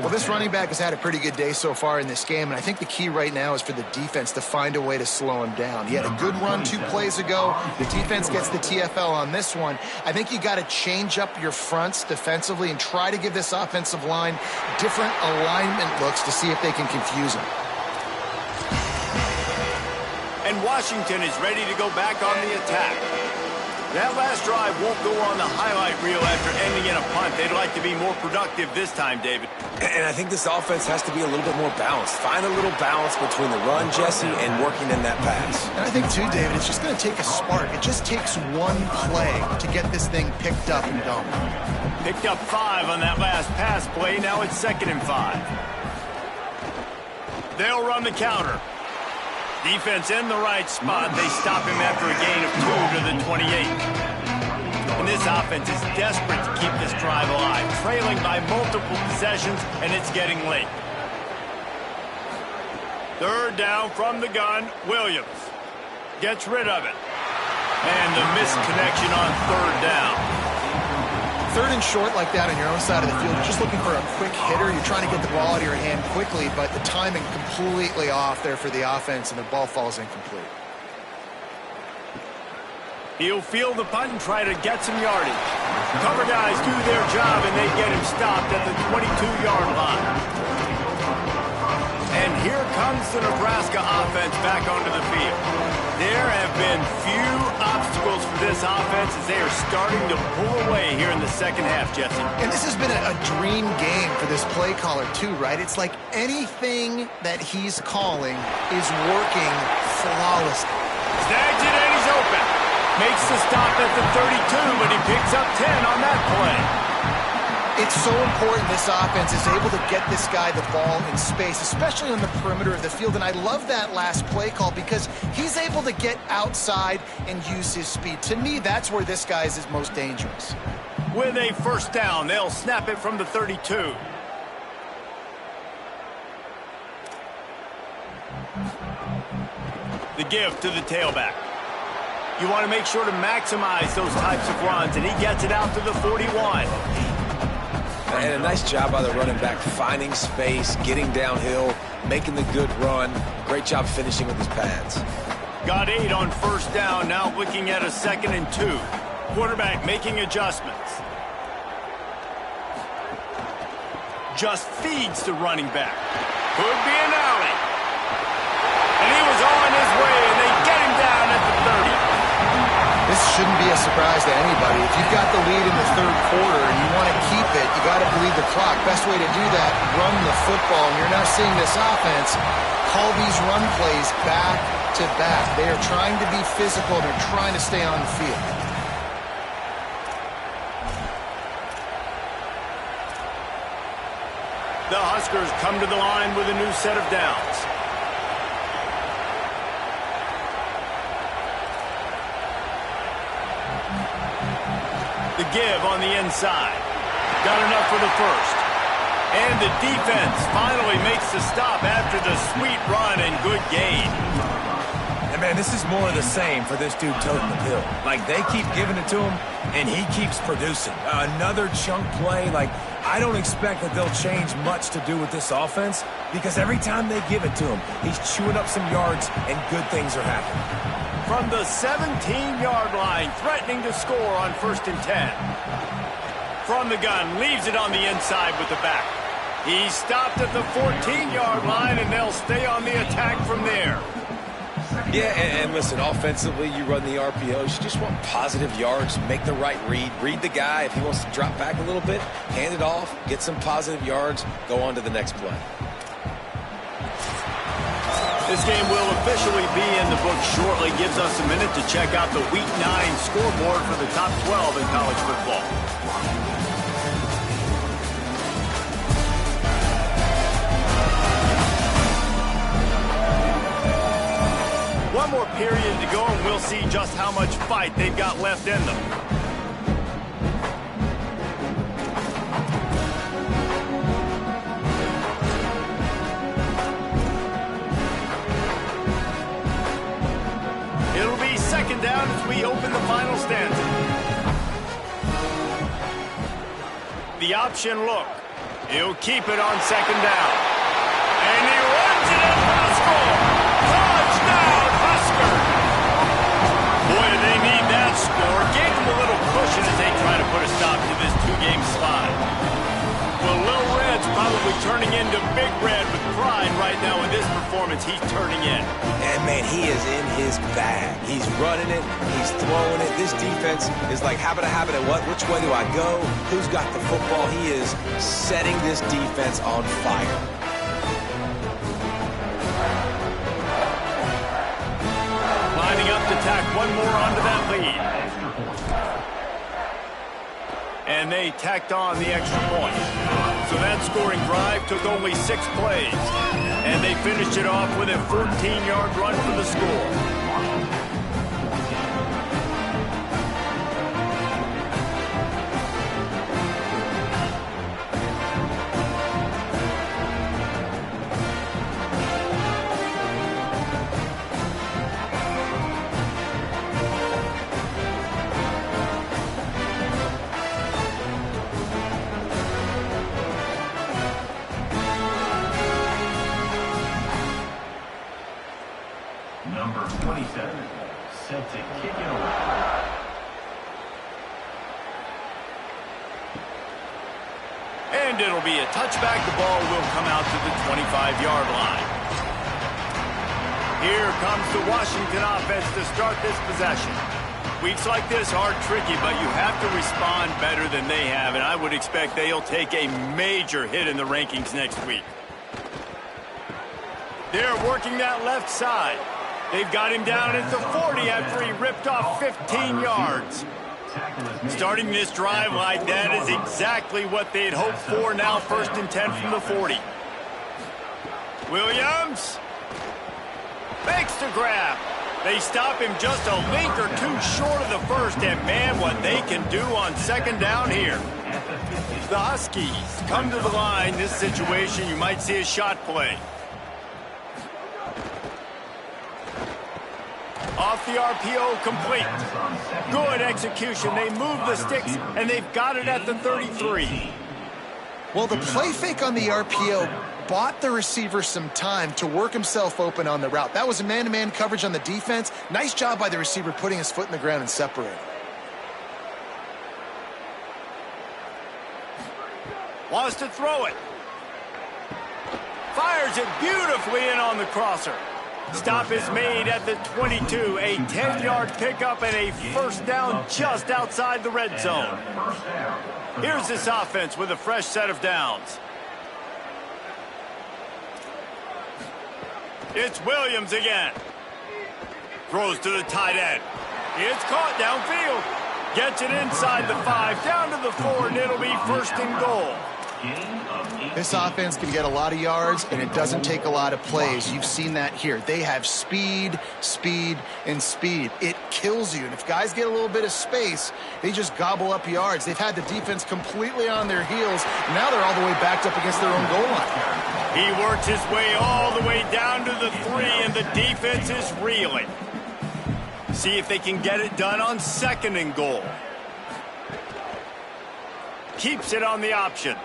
S3: Well, this running back has had a pretty good day so far in this game, and I think the key right now is for the defense to find a way to slow him down. He had a good run 2 plays ago. The defense gets the TFL on this one. I think you got to change up your fronts defensively and try to give this offensive line different alignment looks to see if they can confuse him.
S1: And Washington is ready to go back on the attack. That last drive won't go on the highlight reel after ending in a punt. They'd like to be more productive this time, David.
S2: And I think this offense has to be a little bit more balanced. Find a little balance between the run, Jesse, and working in that pass.
S3: And I think, too, David, it's just going to take a spark. It just takes one play to get this thing picked up and going.
S1: Picked up 5 on that last pass play. Now it's 2nd and 5. They'll run the counter. Defense in the right spot. They stop him after a gain of 2 to the 28. And this offense is desperate to keep this drive alive, trailing by multiple possessions, and it's getting late. 3rd down from the gun. Williams gets rid of it. And the missed connection on 3rd down.
S3: 3rd and short like that on your own side of the field, you're just looking for a quick hitter. You're trying to get the ball out of your hand quickly, but the timing completely off there for the offense, and the ball falls incomplete.
S1: He'll field the punt and try to get some yardage. Cover guys do their job, and they get him stopped at the 22-yard line. And here comes the Nebraska offense back onto the field. There have been few obstacles for this offense as they are starting to pull away here in the 2nd half, Jesse.
S3: And this has been a dream game for this play caller, too, right? It's like anything that he's calling is working flawlessly.
S1: Snags it, and he's open. Makes the stop at the 32, but he picks up 10 on that play.
S3: It's so important this offense is able to get this guy the ball in space, especially on the perimeter of the field. And I love that last play call because he's able to get outside and use his speed. To me, that's where this guy is most dangerous.
S1: With a 1st down, they'll snap it from the 32. The give to the tailback. You want to make sure to maximize those types of runs, and he gets it out to the 41.
S2: And a nice job by the running back, finding space, getting downhill, making the good run. Great job finishing with his pads.
S1: Got 8 on 1st down, now looking at a 2nd and 2. Quarterback making adjustments. Just feeds the running back. Could be an alley. And he was on his way, and they get him down at the 30.
S3: This shouldn't be a surprise to anybody. If you've got the lead in the 3rd quarter and you want to keep it, you got to bleed the clock. Best way to do that, run the football. And you're now seeing this offense call these run plays back to back. They are trying to be physical. They're trying to stay on the field.
S1: The Huskers come to the line with a new set of downs. The give on the inside. Got enough for the 1st. And the defense finally makes the stop after the sweet run and good gain.
S2: And, man, this is more of the same for this dude toting the pill. Like, they keep giving it to him, and he keeps producing. Another chunk play. Like, I don't expect that they'll change much to do with this offense because every time they give it to him, he's chewing up some yards, and good things are happening.
S1: from the 17-yard line, threatening to score on 1st and 10. From the gun, leaves it on the inside with the back. He stopped at the 14-yard line, and they'll stay on the attack from there.
S2: Yeah, and listen, offensively, you run the RPOs. You just want positive yards, make the right read the guy. If he wants to drop back a little bit, hand it off, get some positive yards, go on to the next play.
S1: This game will officially be in the book shortly. Gives us a minute to check out the Week 9 scoreboard for the top 12 in college football. One more period to go, and we'll see just how much fight they've got left in them. It'll be 2nd down as we open the final stanza. The option look. He'll keep it on 2nd down. And he runs it in for the score. Touchdown! Boy, do they need that score. Gave them a little cushion as they try to put a stop to this 2-game slide. Well, Little Red's probably turning into Big Red with pride right now in this performance he's turning in.
S2: And, man, he is in his bag. He's running it. He's throwing it. This defense is like habit. What? Which way do I go? Who's got the football? He is setting this defense on fire.
S1: Lining up to tack one more onto that lead. And they tacked on the extra point. So that scoring drive took only 6 plays. And they finished it off with a 14-yard run for the score.
S4: Number 27, set to kick it away.
S1: And it'll be a touchback. The ball will come out to the 25-yard line. Here comes the Washington offense to start this possession. Weeks like this are tricky, but you have to respond better than they have, and I would expect they'll take a major hit in the rankings next week. They're working that left side. They've got him down at the 40 after he ripped off 15 yards. Starting this drive like that is exactly what they'd hoped for. Now 1st and 10 from the 40. Williams makes the grab. They stop him just a link or two short of the first, and man, what they can do on 2nd down here. The Huskies come to the line. This situation, you might see a shot play. Off the RPO, complete. Good execution. They move the sticks, and they've got it at the 33.
S3: Well, the play fake on the RPO bought the receiver some time to work himself open on the route. That was a man-to-man coverage on the defense. Nice job by the receiver putting his foot in the ground and separating.
S1: Wants to throw it. Fires it beautifully in on the crosser. Stop is made at the 22. A 10-yard pickup and a 1st down just outside the red zone. Here's this offense with a fresh set of downs. It's Williams again. Throws to the tight end. It's caught downfield. Gets it inside the 5, down to the 4, and it'll be 1st and goal.
S3: This offense can get a lot of yards, and it doesn't take a lot of plays. You've seen that here. They have speed, speed, and speed. It kills you. And if guys get a little bit of space, they just gobble up yards. They've had the defense completely on their heels. Now they're all the way backed up against their own goal line.
S1: He works his way all the way down to the 3, and the defense is reeling. See if they can get it done on 2nd and goal. Keeps it on the option.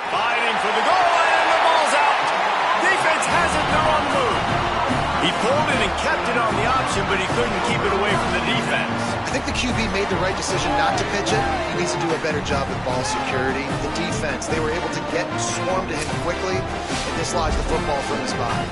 S1: Fighting for the goal, and the ball's out. Defense has it, they're on the move. He pulled it and kept it on the option, but he couldn't keep it away from the defense.
S3: I think the QB made the right decision not to pitch it. He needs to do a better job with ball security. The defense, they were able to get swarmed to him quickly and dislodge the football from his body.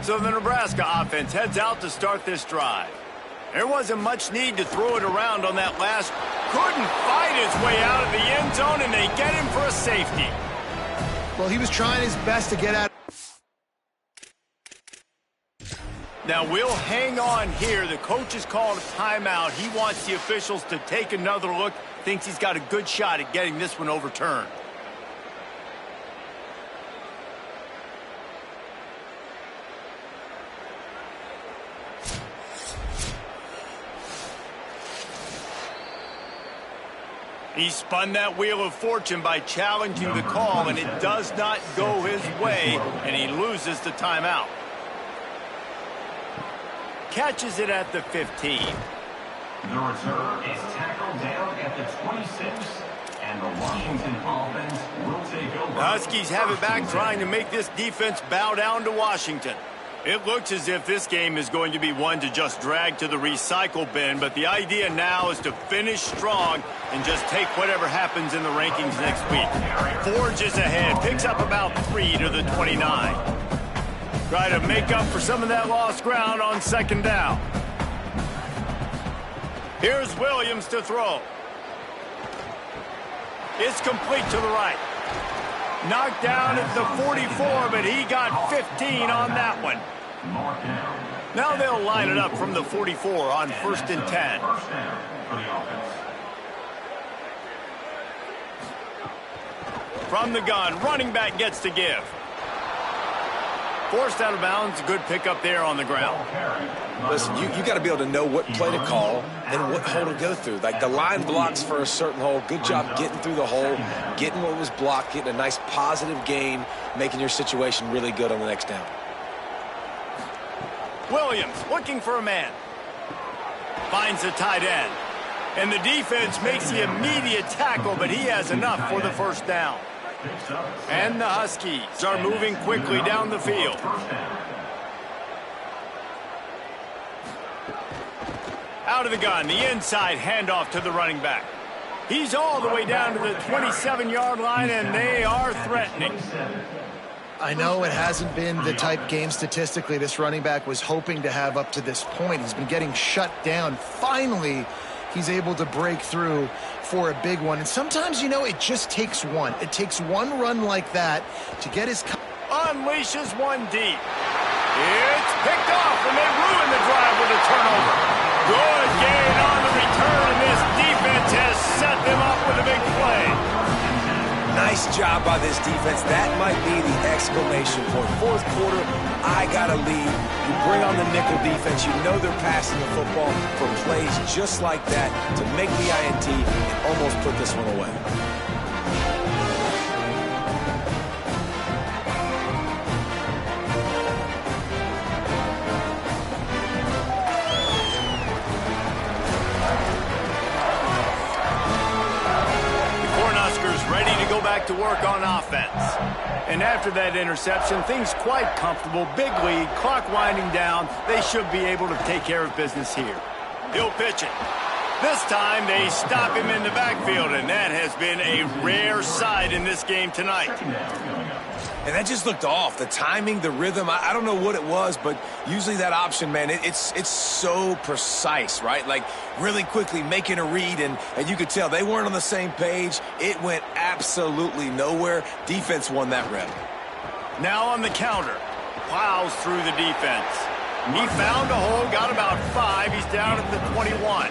S1: So the Nebraska offense heads out to start this drive. There wasn't much need to throw it around on that last. Couldn't fight his way out of the end zone, and they get him for a safety.
S3: Well, he was trying his best to get out.
S1: Now we'll hang on here. The coach has called a timeout. He wants the officials to take another look. Thinks he's got a good shot at getting this one overturned. He spun that wheel of fortune by challenging the call, and it does not go his way, and he loses the timeout. Catches it at the 15.
S4: The return is tackled down at the 26, and the Washington offense will take over.
S1: The Huskies have it back, trying to make this defense bow down to Washington. It looks as if this game is going to be one to just drag to the recycle bin, but the idea now is to finish strong and just take whatever happens in the rankings next week. Forges ahead, picks up about 3 to the 29. Try to make up for some of that lost ground on second down. Here's Williams to throw. It's complete to the right. Knocked down at the 44, but he got 15 on that one. Now they'll line it up from the 44 on 1st and 10. From the gun, running back gets to give. Forced out of bounds, good pickup there on the ground.
S2: Listen, you got to be able to know what play to call and what hole to go through. Like the line blocks for a certain hole. Good job getting through the hole, getting what was blocked, getting a nice positive gain, making your situation really good on the next down.
S1: Williams looking for a man. Finds the tight end. And the defense makes the immediate tackle, but he has enough for the first down. And the Huskies are moving quickly down the field. Out of the gun, the inside handoff to the running back. He's all the way down to the 27-yard line, and they are threatening.
S3: I know it hasn't been the type game statistically this running back was hoping to have up to this point. He's been getting shut down. Finally, he's able to break through for a big one. And sometimes, you know, it just takes one. It takes one run like that to get his...
S1: Unleashes one deep. It's picked off, and they ruin the drive with a turnover. Good gain on the return, and this defense has set them up with a big play.
S2: Nice job by this defense. That might be the exclamation point. Fourth quarter, I got to lead. You bring on the nickel defense. You know they're passing the football for plays just like that to make the INT and almost put this one away.
S1: Back to work on offense. And after that interception, things quite comfortable. Big lead, clock winding down. They should be able to take care of business here. He'll pitch it. This time they stop him in the backfield, and that has been a rare sight in this game tonight.
S2: And that just looked off. The timing, the rhythm, I don't know what it was, but usually that option, man, it's so precise, right? Like really quickly making a read, and you could tell they weren't on the same page. It went absolutely nowhere. Defense won that rep.
S1: Now on the counter, plows through the defense. He found a hole, got about 5. He's down at the 21.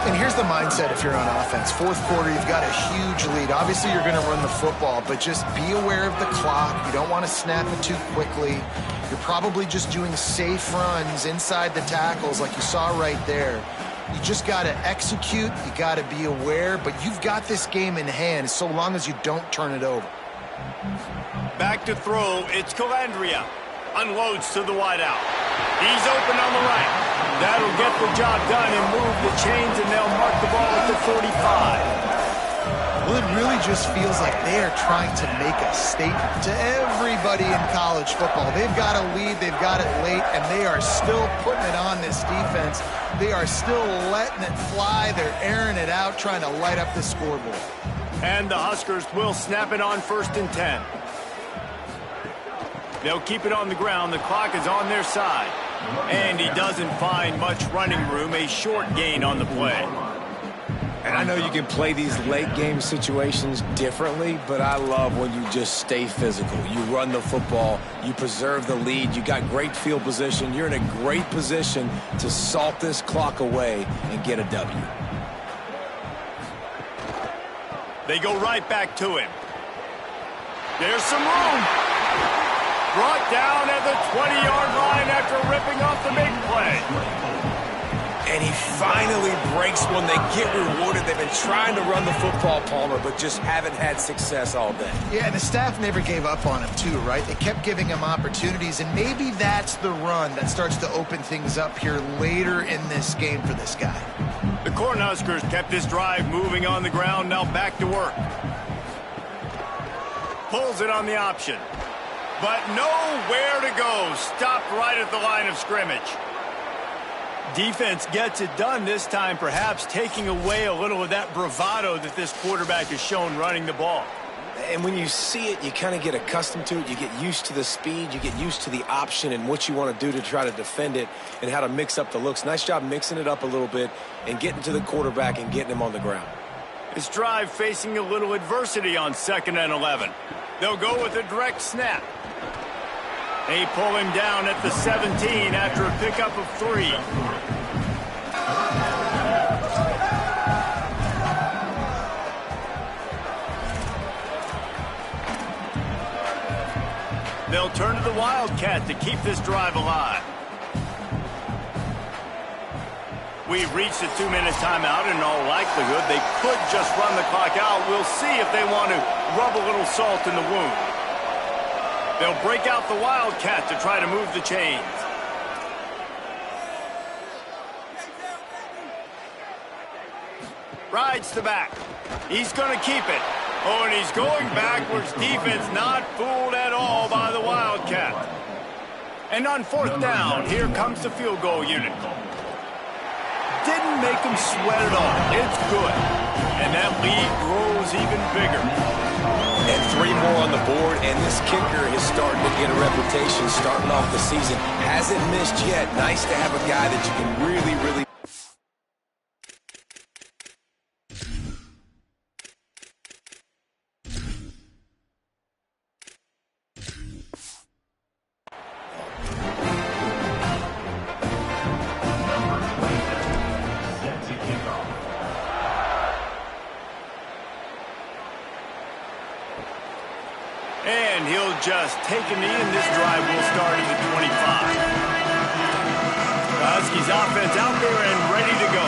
S3: And here's the mindset if you're on offense. Fourth quarter, you've got a huge lead. Obviously, you're going to run the football, but just be aware of the clock. You don't want to snap it too quickly. You're probably just doing safe runs inside the tackles like you saw right there. You just got to execute. You got to be aware, but you've got this game in hand so long as you don't turn it over.
S1: Back to throw, it's Calandria. Unloads to the wideout. He's open on the right. That'll get the job done and move the chains, and they'll mark the ball at the 45.
S3: Well, it really just feels like they are trying to make a statement to everybody in college football. They've got a lead, they've got it late, and they are still putting it on this defense. They are still letting it fly. They're airing it out, trying to light up the scoreboard.
S1: And the Huskers will snap it on 1st and 10. They'll keep it on the ground. The clock is on their side. And he doesn't find much running room. A short gain on the play.
S2: And I know you can play these late game situations differently, but I love when you just stay physical. You run the football, you preserve the lead, you got great field position. You're in a great position to salt this clock away and get a W.
S1: They go right back to him. There's some room. Brought down at the 20-yard line after ripping off the big play.
S2: And he finally breaks one. They get rewarded. They've been trying to run the football, Palmer, but just haven't had success all day.
S3: Yeah, and the staff never gave up on him, too, right? They kept giving him opportunities, and maybe that's the run that starts to open things up here later in this game for this guy.
S1: The Cornhuskers kept this drive moving on the ground, now back to work. Pulls it on the option. But nowhere to go. Stopped right at the line of scrimmage. Defense gets it done this time, perhaps taking away a little of that bravado that this quarterback has shown running the ball.
S2: And when you see it, you kind of get accustomed to it. You get used to the speed. You get used to the option and what you want to do to try to defend it and how to mix up the looks. Nice job mixing it up a little bit and getting to the quarterback and getting him on the ground.
S1: This drive facing a little adversity on 2nd and 11. They'll go with a direct snap. They pull him down at the 17 after a pickup of 3. They'll turn to the Wildcat to keep this drive alive. We've reached a 2-minute timeout. In all likelihood, they could just run the clock out. We'll see if they want to rub a little salt in the wound. They'll break out the Wildcat to try to move the chains. Rides the back. He's going to keep it. Oh, and he's going backwards. Defense not fooled at all by the Wildcat. And on 4th down, here comes the field goal unit. Didn't make them sweat at all. It's good. And that lead grows even bigger.
S2: And 3 more on the board, and this kicker is starting to get a reputation starting off the season. Hasn't missed yet. Nice to have a guy that you can really
S1: And he'll just take a knee, and this drive will start at the 25. The Huskies offense out there and ready to go.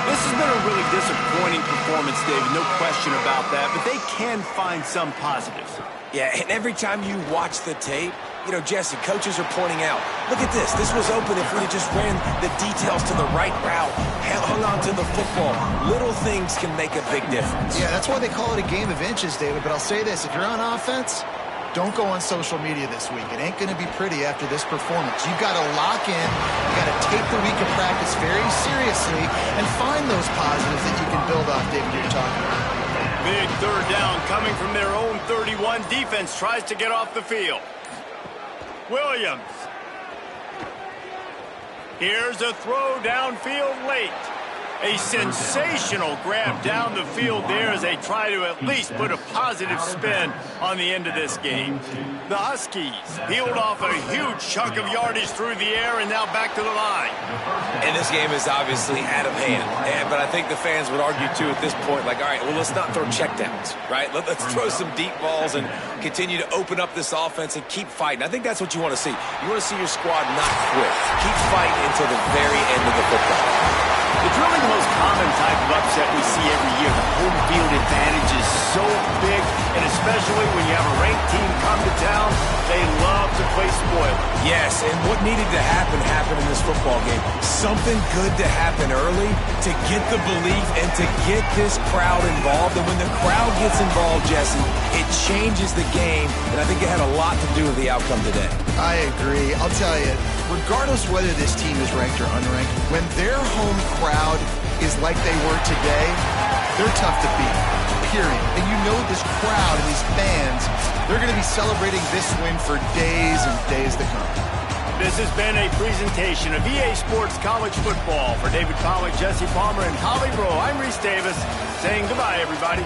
S1: This has been a really disappointing performance, David, no question about that, but they can find some positives.
S2: Yeah, and every time you watch the tape, you know, Jesse, coaches are pointing out, look at this. This was open if we had just ran the details to the right route, hung on to the football. Little things can make a big difference.
S3: Yeah, that's why they call it a game of inches, David. But I'll say this, if you're on offense, don't go on social media this week. It ain't going to be pretty after this performance. You've got to lock in. You've got to take the week of practice very seriously and find those positives that you can build off, David, you're talking about.
S1: Big third down coming from their own 31. Defense tries to get off the field. Williams. Here's a throw downfield late. A sensational grab down the field there as they try to at least put a positive spin on the end of this game. The Huskies peeled off a huge chunk of yardage through the air and now back to the line.
S2: And this game is obviously out of hand. But I think the fans would argue, too, at this point, like, all right, well, let's not throw checkdowns, right? Let's throw some deep balls and continue to open up this offense and keep fighting. I think that's what you want to see. You want to see your squad not quit. Keep fighting until the very end of the football.
S1: It's really the most common type of upset we see every year. The home field advantage is so big, and especially when you have a ranked team come to town, they love to play spoiler.
S2: Yes, and what needed to happen happened in this football game. Something good to happen early to get the belief and to get this crowd involved. And when the crowd gets involved, Jesse, it changes the game, and I think it had a lot to do with the outcome today.
S3: I agree. I'll tell you, regardless whether this team is ranked or unranked, when their home crowd is like they were today, they're tough to beat, period. And you know this crowd and these fans, they're going to be celebrating this win for days and days to come.
S1: This has been a presentation of EA Sports College Football. For David Pollack, Jesse Palmer, and Holly Rowe, I'm Reese Davis saying goodbye, everybody.